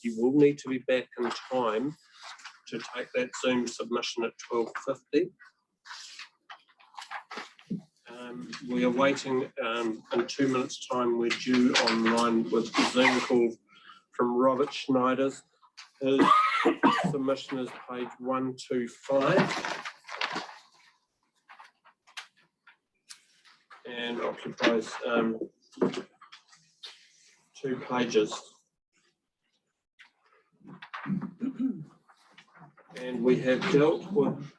you will need to be back in time to take that Zoom submission at 12:50. We are waiting in 2 minutes' time. We're due online with the Zoom call from Robert Schneider's. His submission is page 125 and occupies 2 pages. And we have dealt with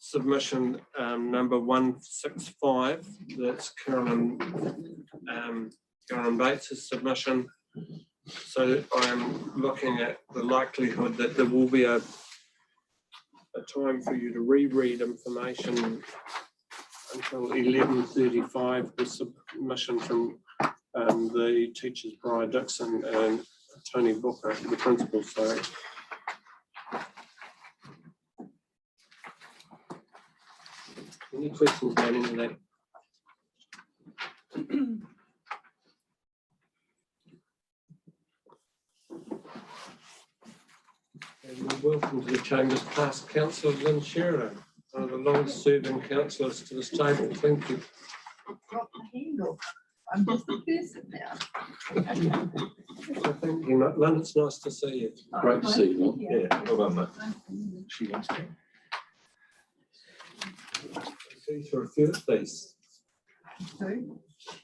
submission number 165. That's Carolyn Bates' submission. So I'm looking at the likelihood that there will be a time for you to reread information until 11:35. The submission from the teachers Brian Dixon and Tony Booker, the principal. Sorry. Any questions about any of that? And welcome to the Chamber's past councillor, Lynn Sheridan, one of the longest serving councillors to this table. Thank you. I've got my handle. I'm just a person now. So thank you, Lynn. It's nice to see you. Great to see you. Yeah, Well done, mate. She wants to. See through a few of these.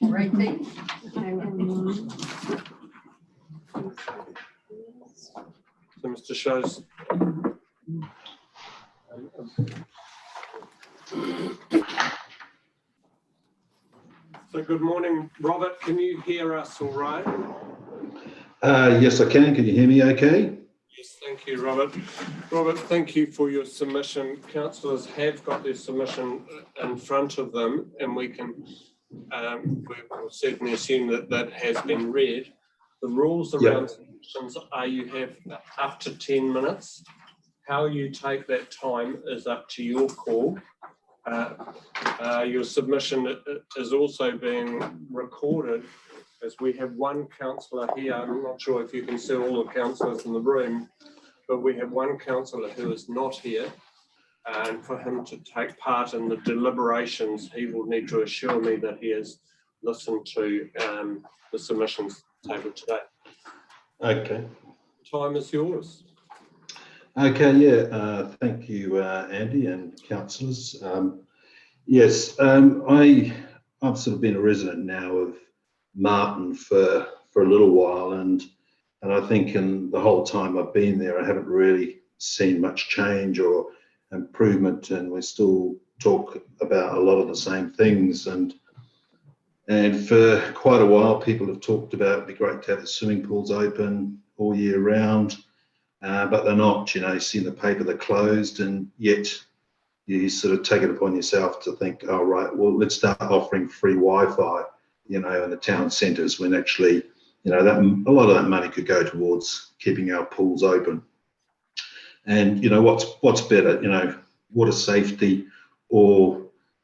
Right thing. So Mr. Shows. So good morning, Robert. Can you hear us all right? Yes, I can. Can you hear me okay? Yes, thank you, Robert. Robert, thank you for your submission. Councillors have got their submission in front of them, and we can we'll certainly assume that that has been read. The rules around submissions are you have up to 10 minutes. How you take that time is up to your call. Your submission is also being recorded, as we have one councillor here. I'm not sure if you can see all the councillors in the room, but we have one councillor who is not here, and for him to take part in the deliberations, he will need to assure me that he has listened to the submissions tabled today. Okay. Time is yours. Okay, yeah. Thank you, Andy and councillors. Yes, I've sort of been a resident now of Marton for a little while, and I think in the whole time I've been there, I haven't really seen much change or improvement, and we still talk about a lot of the same things. And for quite a while, people have talked about it'd be great to have the swimming pools open all year round, but they're not. You know, you see in the paper they're closed, and yet you sort of take it upon yourself to think, oh, right, well, let's start offering free Wi-Fi, you know, in the town centres, when actually, you know, that a lot of that money could go towards keeping our pools open. And, you know, what's better, you know, water safety or,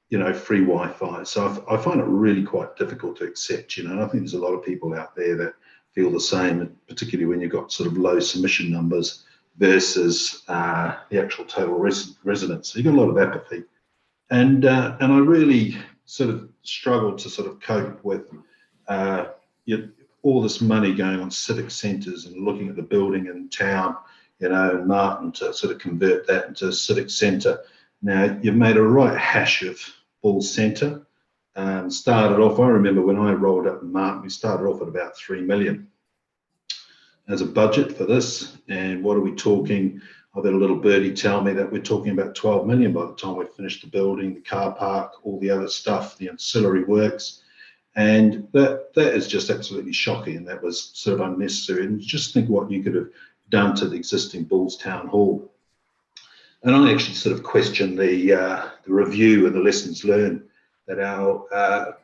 you know, free Wi-Fi. So I find it really quite difficult to accept, you know, and I think there's a lot of people out there that feel the same, particularly when you've got sort of low submission numbers versus the actual total residents. So you've got a lot of apathy. And I really sort of struggle to sort of cope with all this money going on civic centres and looking at the building in town, you know, in Marton, to sort of convert that into a civic centre. Now, you've made a right hash of Bull Centre. Started off, I remember when I rolled up in Marton, we started off at about 3 million as a budget for this. And what are we talking? I've had a little birdie tell me that we're talking about 12 million by the time we finish the building, the car park, all the other stuff, the ancillary works. And that is just absolutely shocking. And that was sort of unnecessary. And just think what you could have done to the existing Bulls Town Hall. And I actually sort of questioned the review and the lessons learned that our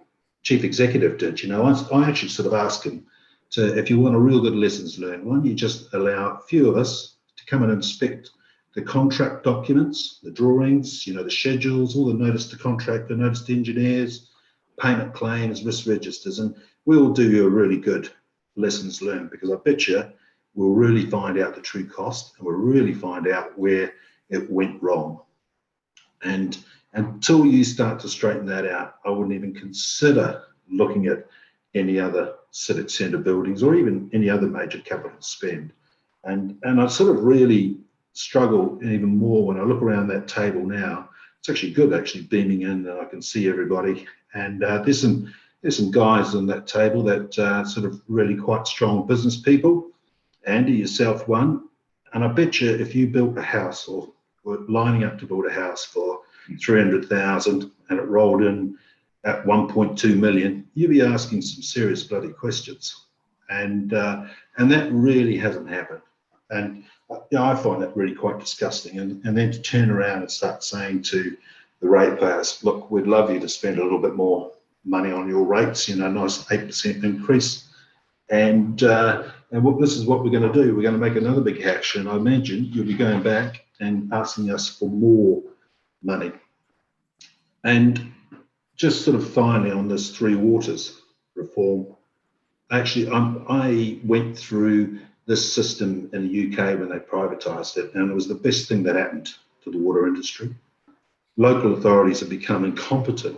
chief executive did. You know, I actually sort of asked him to, if you want a real good lessons learned, why don't you just allow a few of us to come and inspect the contract documents, the drawings, you know, the schedules, all the notice to contract, the notice to engineers, payment claims, risk registers, and we'll do you a really good lessons learned, because I bet you we'll really find out the true cost and we'll really find out where it went wrong. And until you start to straighten that out, I wouldn't even consider looking at any other civic centre buildings or even any other major capital spend. And I sort of really struggle even more when I look around that table now. It's actually good, actually beaming in, and I can see everybody. And there's some guys on that table that sort of really quite strong business people. Andy, yourself one. And I bet you if you built a house or were lining up to build a house for 300,000 and it rolled in at 1.2 million, you'd be asking some serious bloody questions. And that really hasn't happened. And I find that really quite disgusting. And then to turn around and start saying to the ratepayers, look, we'd love you to spend a little bit more money on your rates, nice 8% increase. And this is what we're going to do. We're going to make another big hash. And I imagine you'll be going back and asking us for more money. And just sort of finally on this Three Waters reform, actually, I went through this system in the UK when they privatised it, and it was the best thing that happened to the water industry. Local authorities have become incompetent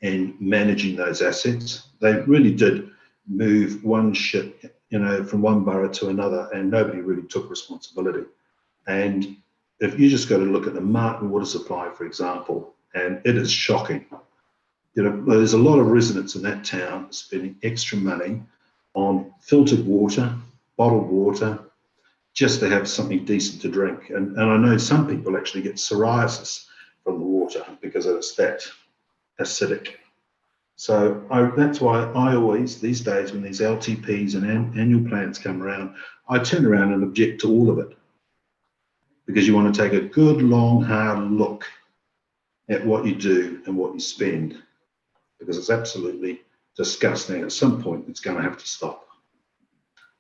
in managing those assets. They really did move one ship, from one borough to another, and nobody really took responsibility. And if you just go to look at the Marton water supply, for example, and it is shocking. There's a lot of residents in that town spending extra money on filtered water, bottled water, just to have something decent to drink. And I know some people actually get psoriasis from the water because it's that acidic. So that's why I always, these days, when these LTPs and annual plans come around, I turn around and object to all of it. Because you want to take a good, long, hard look at what you do and what you spend. Because it's absolutely disgusting. At some point, it's going to have to stop.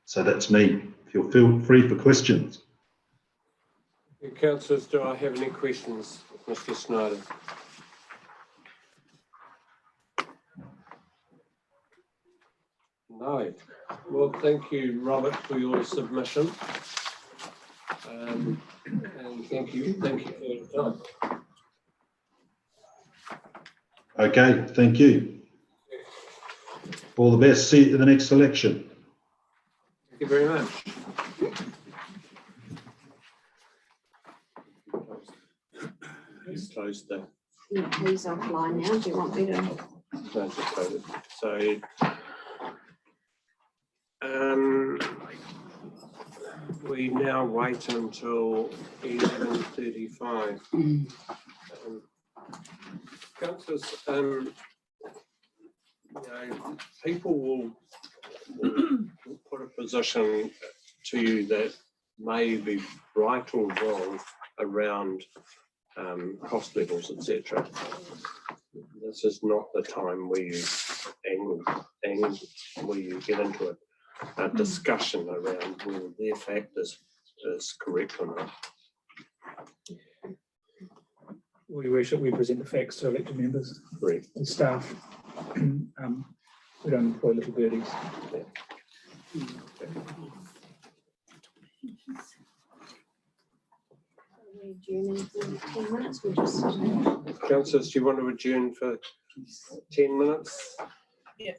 So that's me. Feel free for questions. Councillors, do I have any questions, Mr. Snyder? No. Well, thank you, Robert, for your submission. And thank you for your time. Okay, thank you. All the best. See you at the next election. Thank you very much. He's closed there. Yeah, he's offline now. Do you want me to? No, just close it. So, we now wait until 11:35. Councillors, people will put a position to you that may be right or wrong around cost levels, etc. This is not the time where you where you get into a discussion around whether their fact is correct or not. We present the facts to elected members Correct. and staff. We don't employ little birdies. We adjourn in 10 minutes. We just. Councillors, do you want to adjourn for 10 minutes? Yeah.